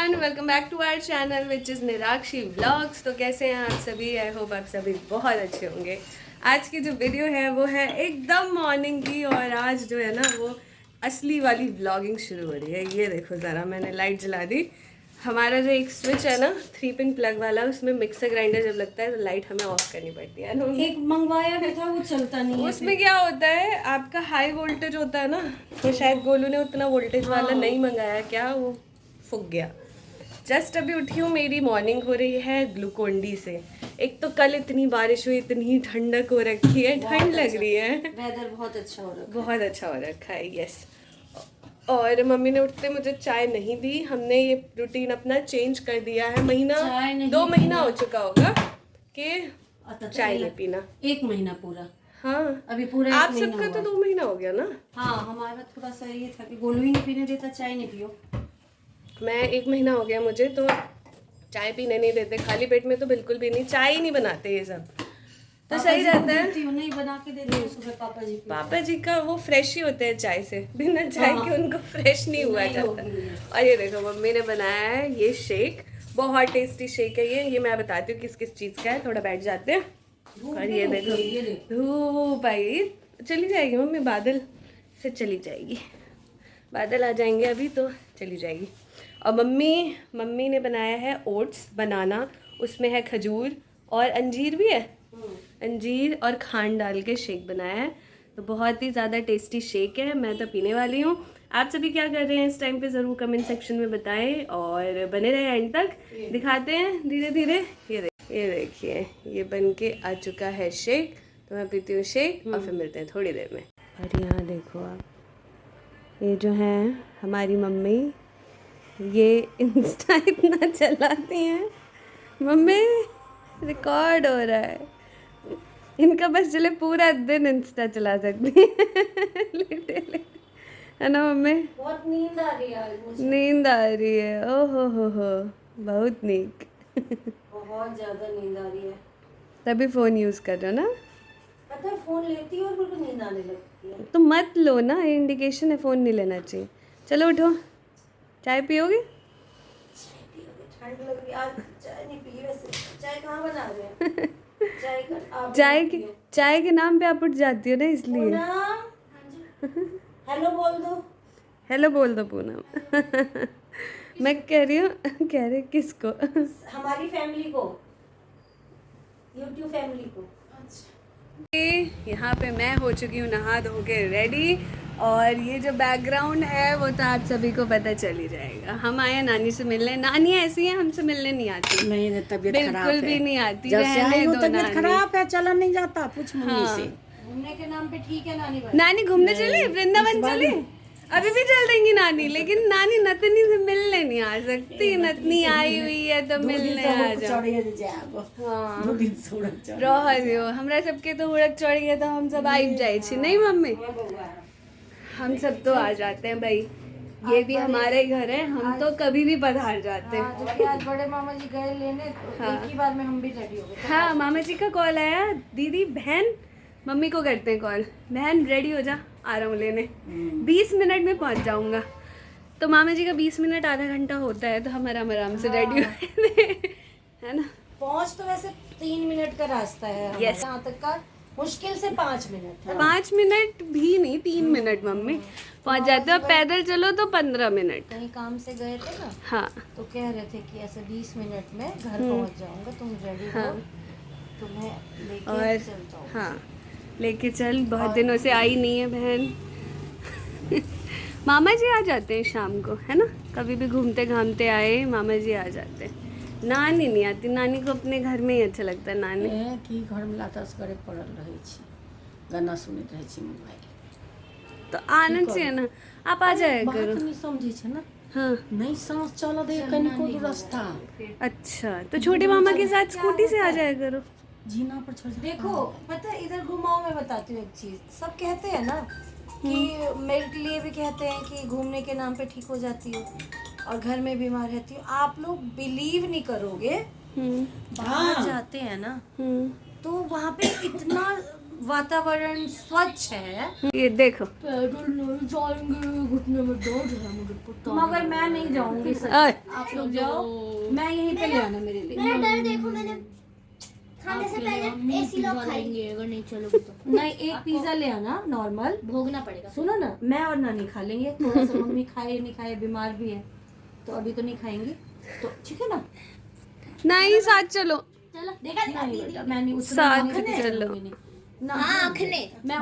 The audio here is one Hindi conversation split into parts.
Everyone, welcome back to our channel which is Nirakshi vlogs. तो कैसे हैं आप सभी? आई होप आप सभी बहुत अच्छे होंगे। आज की जो वीडियो है वो है एकदम मॉर्निंग की, और आज जो है ना वो असली वाली व्लॉगिंग शुरू हो रही है। ये देखो ज़रा, मैंने लाइट जला दी। हमारा जो एक स्विच है ना 3 पिन प्लग वाला, उसमें मिक्सर ग्राइंडर जब लगता है तो लाइट हमें ऑफ करनी पड़ती है ना। एक मंगवाया भी था, वो चलता नहीं है। उसमें क्या होता है, आपका हाई वोल्टेज होता है ना, तो शायद गोलू ने उतना वोल्टेज वाला नहीं मंगाया क्या, वो फूक गया। जस्ट अभी उठी हूँ, मेरी मॉर्निंग हो रही है ग्लूकोन डी से। एक तो कल इतनी बारिश हुई, इतनी ठंडक हो रखी है, ठंड लग रही है, वेदर बहुत अच्छा हो रहा है, बहुत अच्छा हो रखा है। यस। और मम्मी ने उठते मुझे चाय नहीं दी। हमने ये रूटीन अपना चेंज कर दिया है। महीना 2 महीना हो चुका होगा कि चाय नहीं पीना। 1 महीना पूरा। हाँ, अभी पूरा आप सबका तो 2 महीना हो गया ना। हाँ, हमारा थोड़ा सा ये था कि गोलू ही नहीं पीने देता, चाय नहीं पियो। मैं 1 महीना हो गया मुझे, तो चाय पीने नहीं देते, खाली पेट में तो बिल्कुल भी नहीं, चाय ही नहीं बनाते ये सब। तो सही रहता है। नहीं बना के देती हूँ सुबह पापा जी का वो फ्रेश ही होते हैं चाय से, बिना चाय के उनको फ्रेश नहीं हुआ जाता। और ये देखो मम्मी ने बनाया है ये शेक, बहुत टेस्टी शेक है ये मैं बताती हूँ किस किस चीज़ का है। थोड़ा बैठ जाते हैं। और ये देखो धूप आई, चली जाएगी मम्मी, बादल से चली जाएगी, बादल आ जाएंगे अभी तो चली जाएगी। और मम्मी ने बनाया है ओट्स बनाना, उसमें है खजूर और अंजीर भी है, अंजीर और खांड डाल के शेक बनाया है। तो बहुत ही ज़्यादा टेस्टी शेक है, मैं तो पीने वाली हूँ। आप सभी क्या कर रहे हैं इस टाइम पे ज़रूर कमेंट सेक्शन में बताएं, और बने रहे एंड तक, दिखाते हैं धीरे धीरे। ये देखिए ये बन के आ चुका है शेक। तो मैं पीती हूँ शेक और फिर मिलते हैं थोड़ी देर में। और यहाँ देखो आप, ये जो है हमारी मम्मी, ये इंस्टा इतना चलाती हैं। मम्मी रिकॉर्ड हो रहा है, इनका बस चले पूरा दिन इंस्टा चला सकती है। लेटे है ना मम्मी? बहुत नींद आ रही है आज मुझे। नींद आ रही है, ओहो हो, बहुत नीक। बहुत ज्यादा नींद आ रही है। तभी फ़ोन यूज़ कर रहे हो ना? पता है, फोन लेती है और बिल्कुल नींद आने लगती है। तो मत लो ना, ये इंडिकेशन है, फ़ोन नहीं लेना चाहिए। चलो उठो, चाय पियोगे? ठंड लग रही है आज, चाय नहीं पी। वैसे चाय कहाँ बना रहे हैं? चाय के नाम पे आप उठ जाती हो ना, इसलिए। हेलो बोल दो। हेलो बोल दो पूनम। मैं कह रही किसको? हमारी फैमिली को, यूट्यूब फैमिली को। यहाँ पे मैं हो चुकी हूँ नहा धो के रेडी, और ये जो बैकग्राउंड है वो तो आप सभी को पता चल ही जाएगा। हम आए नानी से मिलने। नानी ऐसी है, हमसे मिलने नहीं आती। नहीं, तबीयत खराब है, बिल्कुल भी नहीं आती। जब से आई हूँ तबीयत खराब है, चलन नहीं जाता। पूछ मम्मी से। घूमने के नाम पे ठीक है नानी घूमने चले, वृंदावन चले, अभी भी चल देंगी नानी। लेकिन नानी नतनी से मिलने नहीं आ सकती, नतनी आई हुई है तो मिलने आ जाओ। हाँ रह दियो, हमरा सबके तो हुड़क चढ़ गया तो हम सब आइब जाए छी, नहीं मम्मी? हम सब तो आ जाते हैं भाई, ये भी हमारे घर है, हम तो कभी भी पधार जाते हैं। आज बड़े मामा जी गए लेने, तो एक ही बार में हम भी रेडी हो गए। हाँ, मामा जी का कॉल आया, दीदी बहन मम्मी को करते हैं कॉल, बहन रेडी हो जा, आ रहा हूँ लेने, 20 मिनट में पहुँच जाऊँगा। तो मामा जी का 20 मिनट आधा घंटा होता है, तो हम आराम से रेडी हो है ना। पहुँच तो वैसे 3 मिनट का रास्ता है Yes. यहाँ तक का, मुश्किल से 5 मिनट। 5 मिनट भी नहीं, 3 मिनट मम्मी पहुँच जाते हो। पैदल चलो तो 15 मिनट। कहीं काम से गए थे ना, हाँ, तो कह रहे थे कि ऐसे 20 मिनट में घर पहुँच जाऊंगा, तुम रेडी हो, तुम्हें लेके चलता हूँ। हाँ लेके चल, बहुत दिनों से आई नहीं है बहन। मामा जी आ जाते हैं शाम को, है ना, कभी भी घूमते घामते आए मामा जी आ जाते हैं। नानी नहीं आती, नानी को अपने घर में ही अच्छा लगता है। नानी की घर में लातस करे पड़ल रहे छी, गाना सुनत रहे छी मोबाइल, तो आना चाहिए ना, आप आ जाए करो। नहीं समझी छे ना। हाँ नहीं सांस चल दे कनिको रास्ता। अच्छा, तो छोटे मामा के साथ स्कूटी से आ जाया करो। जीना पर छोड़। देखो पता है, इधर घुमाओ, मैं बताती हूँ एक चीज। सब कहते हैं ना कि मेरे लिए भी कहते हैं कि घूमने के नाम पे ठीक हो जाती हो और घर में बीमार रहती हो। आप लोग बिलीव नहीं करोगे, बाहर जाते हैं ना तो वहाँ पे इतना वातावरण स्वच्छ है। ये देखो पैदल नहीं जाएंगे, घुटने में दर्द है मुझे पता, मगर मैं नहीं जाऊंगी सच। अय। आप लोग जाओ, मैं यहीं पे ले आना मेरे लिए। मेरा डर देखो, मैंने खाने से पहले एसी लोग खाएंगे अगर नहीं चलोगे तो। नहीं, एक पिज्जा ले आना नॉर्मल, भोगना पड़ेगा। सुनो ना, मैं और नानी खा लेंगे, थोड़ा सा मम्मी खाए नहीं खाए, बीमार भी है तो अभी तो नहीं खाएंगी, तो ठीक है ना। नहीं साथ चलो, चलो देखा नहीं बेटा, मैं नहीं उतना साथ नहीं चलो। करूंगी, ना हाँ आँखने मैं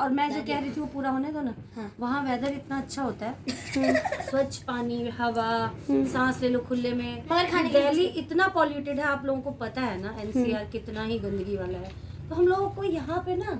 और मैं जो कह रही थी वो पूरा होने दो ना। हाँ। वहाँ वेदर इतना अच्छा होता है, स्वच्छ पानी, हवा, सांस ले लो खुले में। मगर खाने की दिल्ली इतना पॉल्यूटेड है, आप लोगों को पता है ना, एनसीआर कितना ही गंदगी वाला है। तो हम लोगों को यहाँ पे ना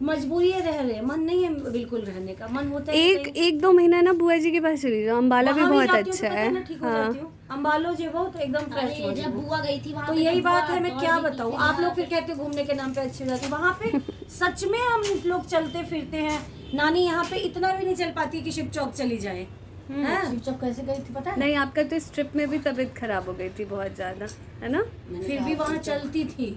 मजबूरी है, रह रहे, मन नहीं है बिल्कुल रहने का, मन होता है कि एक दो महीना ना बुआ जी के पास चली जाओ, अम्बाला भी वहाँ बहुत जाती हूँ तो अच्छा पता है। मैं ठीक हो हाँ जाती हूँ। अम्बालो जो बहुत एकदम फ्रेश अरे जब बुआ गई थी वहाँ तो पे यही बुआ बात है, मैं दौड़ क्या रही थी बताऊँ, कि आप लोग यहाँ फिर पे- कहते हो घूमने के नाम पे अच्छी हो जाती है, वहाँ पे सच में हम लोग चलते फिरते हैं। नानी यहाँ पे इतना भी नहीं चल पाती कि शिव चौक चली जाए। हैं? शिव चौक कैसे गई थी पता है? नहीं, आपका तो इस ट्रिप में भी तबीयत खराब हो गई थी बहुत ज्यादा, है ना। फिर भी वहाँ चलती थी,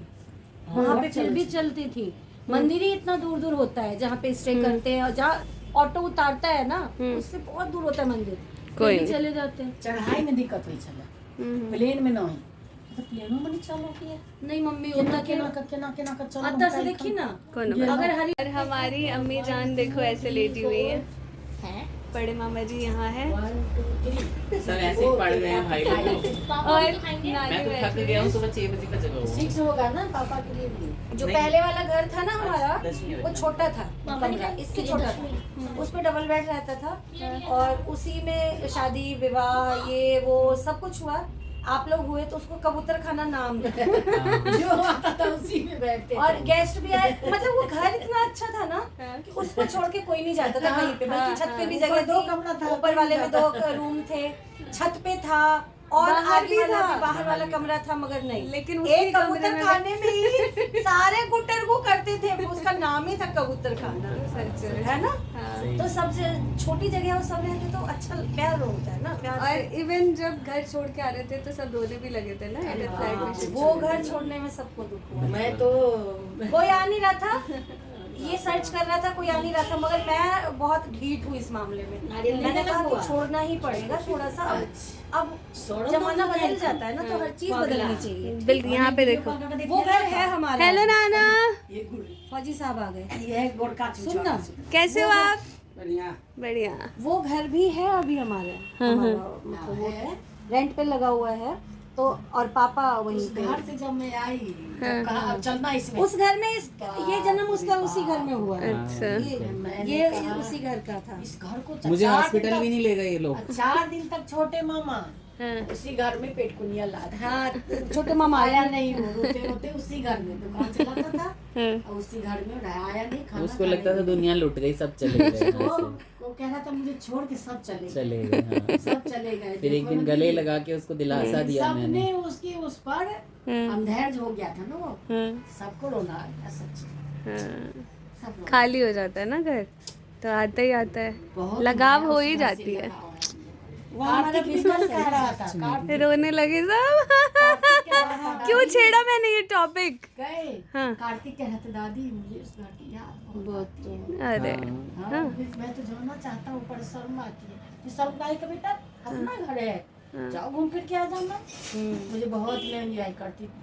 वहाँ पे फिर भी चलती थी। मंदिर ही इतना दूर दूर होता है जहाँ पे स्टे करते हैं, और जहाँ ऑटो उतारता है ना उससे बहुत दूर होता है मंदिर, कोई फिर भी नहीं। चले जाते हैं। चढ़ाई में दिक्कत हुई चला, प्लेन में नहीं, तो प्लेनों में नहीं चलो कि नहीं मम्मी केना उतना केना का केना केना का चलो। अत्ता से देखी ना, कौन अगर हरी और हमारी अम्मी जान देखो ऐसे लेटी हुई है, हैं? बड़े मामा जी यहाँ है 1 2 3 सब ऐसे ही पढ़ रहे हैं भाई लोग। पापा और भी तो खाएंगे। नानी मैं तो थक बैठी गया है। हूँ, सुबह 6 बजे का जगह हुआ। 6 होगा ना पापा के लिए भी। जो नहीं। पहले वाला घर था ना हमारा, दसवीं में वो छोटा था पापा ने कमरा, कहा, इससे ये छोटा दसवीं। था, उसमें डबल बेड रहता था और उसी में शादी विवाह ये वो सब कुछ हुआ। आप लोग हुए तो उसको कबूतर खाना नाम दिया जो आता था उसी में बैठते और गेस्ट भी आए, मतलब वो घर इतना अच्छा था ना कि उसको छोड़ के कोई नहीं जाता था कहीं पे, बल्कि छत पे भी जगह ऊपर 2 थी, कमरा था, ऊपर वाले में 2 रूम थे, छत पे था और बाहर आगे भी वाला था। भी बाहर वाला कमरा था, मगर नहीं, लेकिन उसी एक कमरे कबूतर में- खाने में ही सारे गुटर को करते थे, उसका नाम ही था कबूतर खाना, सच में। है ना। हाँ। तो सबसे छोटी जगह वो सब रहते तो अच्छा प्यार होता है ना, प्यार और से। इवन जब घर छोड़ के आ रहे थे तो सब रोने भी लगे थे ना, इधर फ्लैट में shift वो होने घर के। छोड़ने में सबको दुख हुआ। मैं तो कोई आ नहीं रहा था, ये सर्च कर रहा था, कोई आ नहीं रहा था, मगर मैं बहुत ढीठ हूँ इस मामले में। नारियल मैंने नहीं कहा हुआ? कि छोड़ना ही पड़ेगा थोड़ा सा। अब छोड़ो जमाना तो बदल जाता है ना, तो हर चीज बदलनी चाहिए। बिल्कुल, यहाँ पे देखो। वो घर है हमारा। हेलो नाना, ये गुड़, फौजी साहब आ गए। ये गोड़का सुन ना, कैसे हो आप? बढ़िया। बढ़िया। वो घर भी है अभी हमारा, मतलब वो है, रेंट पे लगा हुआ है। तो और पापा वहीं उस पे, घर से जब मैं आई तब कहा अब चलना इसमें। उस घर में ये जन्म उसका उसी घर में हुआ है। अच्छा। ये उसी घर का था। इस घर को मुझे 4 दिन हॉस्पिटल तक- भी नहीं ले गए ये लोग। 4 दिन तक छोटे मामा हाँ। उसी घर में पेटकुनिया ला दी। हाँ, छोटे मामा आया नहीं, वो रोते रोते उसी घर में दुकान चलाता था हाँ। और उसी घर में आया नहीं, खाना उसको खाने लगता था नहीं। दुनिया लुट गई, सब चले गए वो यहाँ वो कह रहा था मुझे छोड़ के सब चले से। गए, चले गए हाँ। सब चले गए। फिर एक देखो दिन ना गले दीदी, लगा के उसको दिलासा दिया मैंने। सबने उसकी उस पर अंधेर हो गया था ना, वो हाँ। सबको रोना आया सच, हाँ। सब रोना। खाली हो जाता है ना घर, तो आता ही आता है, बहुत लगाव हो उस ही घर से जाती है। लगाव है। वो हमारा बिजनेस कह रहा था, कार्तिक रोने लगे सब। कह रहा था, क्यों दादी, छेड़ा मैंने ये टॉपिक? गए हाँ। कार्तिक कह रहा था दादी मुझे उस घर की याद बहुत आती है। अरे हाँ, मैं तो जाना चाहता हूँ पर शर्म आती है। कि शर्म का का बेटा अपना घर है, जाओ घूम फिर के आ जाना। मुझे बहुत मैं एंजॉय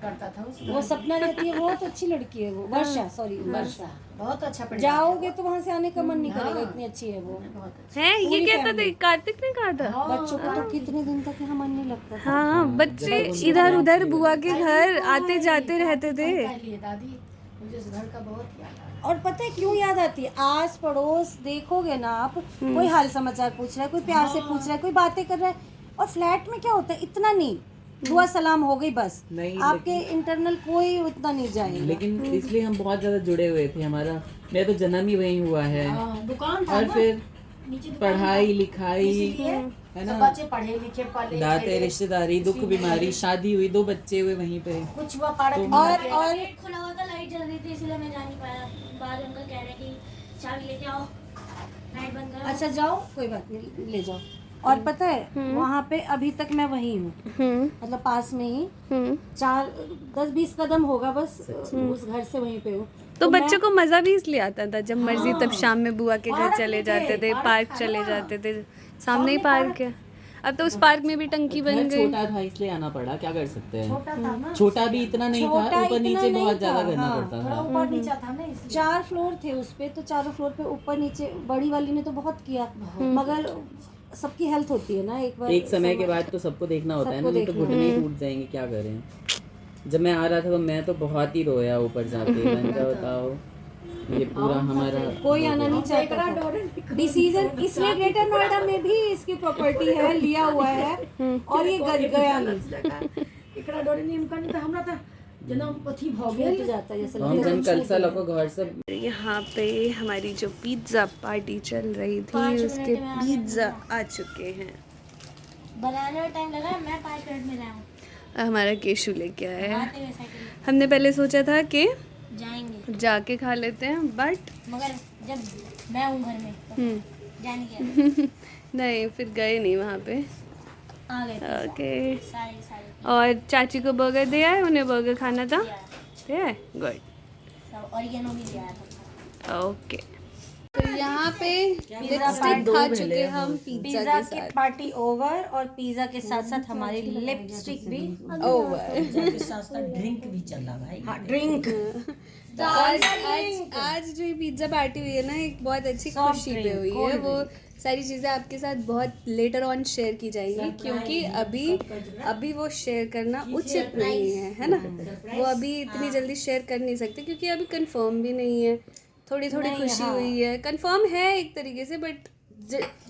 करता था उस वो सपना रहती है, बहुत अच्छी लड़की है वो, वर्षा, सॉरी वर्षा। वर्षा बहुत अच्छा परिवार जाओगे तो वहाँ से आने का मन नहीं करेगा, इतनी अच्छी है वो। है, बहुत अच्छा। है, ये कहता था, कार्तिक ने कहा था। बच्चों को तो कितने दिन तक यहाँ मन नहीं लगता था। हाँ, बच्चे इधर उधर बुआ के घर आते जाते रहते थे। कह लिए दादी मुझे उस घर का बहुत याद आता और पता है क्यों याद आती है? आस पड़ोस देखोगे ना आप, कोई हाल समाचार पूछ रहा है, कोई प्यार से पूछ रहा है, कोई बातें कर रहा है। और फ्लैट में क्या होता है, इतना नहीं, दुआ सलाम हो गई बस, नहीं, आपके इंटरनल कोई उतना नहीं जाएगा। लेकिन इसलिए हम बहुत ज्यादा जुड़े हुए थे। हमारा मेरा तो जन्म ही वहीं हुआ है, हाँ, दुकान था और ना, फिर नीचे दुकान पढ़ाई लिखाई इसलिए है सब ना, बच्चे पढ़े लिखे पले दाते खेले, रिश्तेदारी दुख बीमारी, शादी हुई, 2 बच्चे हुए वहीं पे। कुछ हुआ पार्क में और जाके। और गेट खुला हुआ था, लाइट जल रही थी इसलिए मैं जा नहीं पाया। बाद अंकल कह रहे कि चाबी लेके आओ, लाइट बंद करो। अच्छा जाओ, कोई बात नहीं, ले जाओ। और पता है वहाँ पे अभी तक मैं वही हूँ, मतलब पास में ही 4-10-20 कदम होगा बस, उस घर से वहीं पे हूँ। तो बच्चों को मजा भी इसलिए आता था जब मर्जी तब शाम में बुआ के घर चले जाते थे, पार्क चले जाते थे, सामने ही पार्क है। अब तो उस पार्क में भी टंकी बन घर गई। छोटा था इसलिए आना पड़ा, क्या कर सकते हैं। छोटा था ना, छोटा भी इतना नहीं था, छोटा ऊपर इतना नीचे नहीं बहुत ज्यादा था, करना हाँ। पड़ता थोड़ा था। ऊपर नीचा था ना इसलिए। 4 फ्लोर थे उस पे, तो 4 फ्लोर पे ऊपर नीचे बड़ी वाली ने तो बहुत किया, मगर सबकी हेल्थ होती है ना, एक बार एक समय के बाद तो सबको देखना होता है ना, नहीं तो घुटने ही टूट जाएंगे, क्या करें। जब मैं आ रहा था तो मैं तो बहुत ही रोया ऊपर जाके। मैंने कहा बताओ ये पूरा हमारा कोई आना नहीं चाहता था। डिसीजन इसलिए ग्रेटर नोएडा में भी इसकी प्रॉपर्टी है, लिया हुआ है, और ये गया नहीं, एकरा डोरे नहीं हमका नहीं था, हमरा था जना अथी भ गेल टूट जाता है जैसे हम जन कल सा लोगों घर से। यहाँ पे हमारी जो पिज्ज़ा पार्टी चल रही थी उसके पिज्ज़ा आ चुके हैं। बनाने में टाइम लगा, मैं 5 मिनट में लाया हूँ। हमारा केशु लेके आया है। आते हुए साइकिल हमने पहले सोचा था कि जाएंगे, जाके खा लेते हैं, बट मगर जब मैं हूँ घर में तो जाने गया, नहीं, फिर गए नहीं वहाँ पे। आ गए ओके। सारे और चाची को बर्गर दे आए, उन्हें बर्गर खाना था, दे आए, गुड, सब ऑरिगेनो भी लिया था। ओके। तो यहाँ पे लिपस्टिक खा चुके हम पिज्ज़ा पिज्जा के की साथ। पार्टी ओवर, और पिज्जा के साथ साथ हमारी लिपस्टिक भी ओवर। के साथ साथ ड्रिंक भी चला भाई। हाँ, ड्रिंक तो आज जो ये पिज्ज़ा पार्टी हुई है ना, एक बहुत अच्छी खुशी पे हुई है। वो सारी चीज़ें आपके साथ बहुत लेटर ऑन शेयर की जाएंगी, क्योंकि अभी वो शेयर करना उचित नहीं है ना। वो अभी इतनी जल्दी शेयर कर नहीं सकते क्योंकि अभी कंफर्म भी नहीं है। थोड़ी थोड़ी खुशी हुई है, कंफर्म है एक तरीके से, बट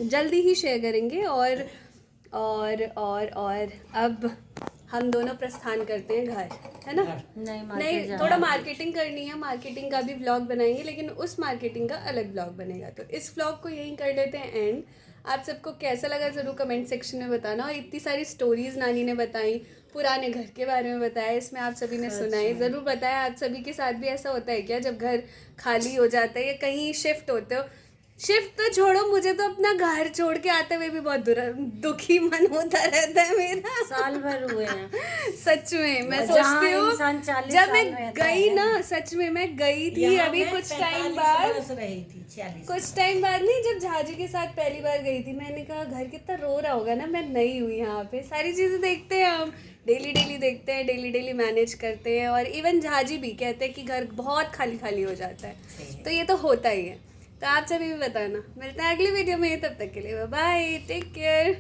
जल्दी ही शेयर करेंगे। और अब हम दोनों प्रस्थान करते हैं घर, है ना। नहीं, थोड़ा मार्केटिंग करनी है, मार्केटिंग का भी व्लॉग बनाएंगे, लेकिन उस मार्केटिंग का अलग व्लॉग बनेगा। तो इस व्लॉग को यहीं कर लेते हैं एंड। आप सबको कैसा लगा ज़रूर कमेंट सेक्शन में बताना। और इतनी सारी स्टोरीज नानी ने बताई, पुराने घर के बारे में बताया, इसमें आप सभी ने सुनाई, ज़रूर बताया। आप सभी के साथ भी ऐसा होता है क्या, जब घर खाली हो जाता है या कहीं शिफ्ट होते हो? शिफ्ट तो छोड़ो, मुझे तो अपना घर छोड़ के आते हुए भी बहुत दुखी मन होता रहता है मेरा। साल भर हुए हैं सच में मैं सोचती हूँ, इंसान 40 जब साल मैं रहता गई ना, सच में मैं गई थी अभी कुछ टाइम बाद, रही थी 46। कुछ टाइम बाद नहीं, जब झाजी के साथ पहली बार गई थी, मैंने कहा घर कितना रो रहा होगा ना, मैं नई हुई यहाँ पे। सारी चीज़ें देखते हैं हम, डेली देखते हैं, डेली मैनेज करते हैं। और इवन झाजी भी कहते हैं कि घर बहुत खाली खाली हो जाता है, तो ये तो होता ही है। तो आप सभी भी बताना। मिलते हैं अगली वीडियो में, तब तक के लिए बाय, टेक केयर।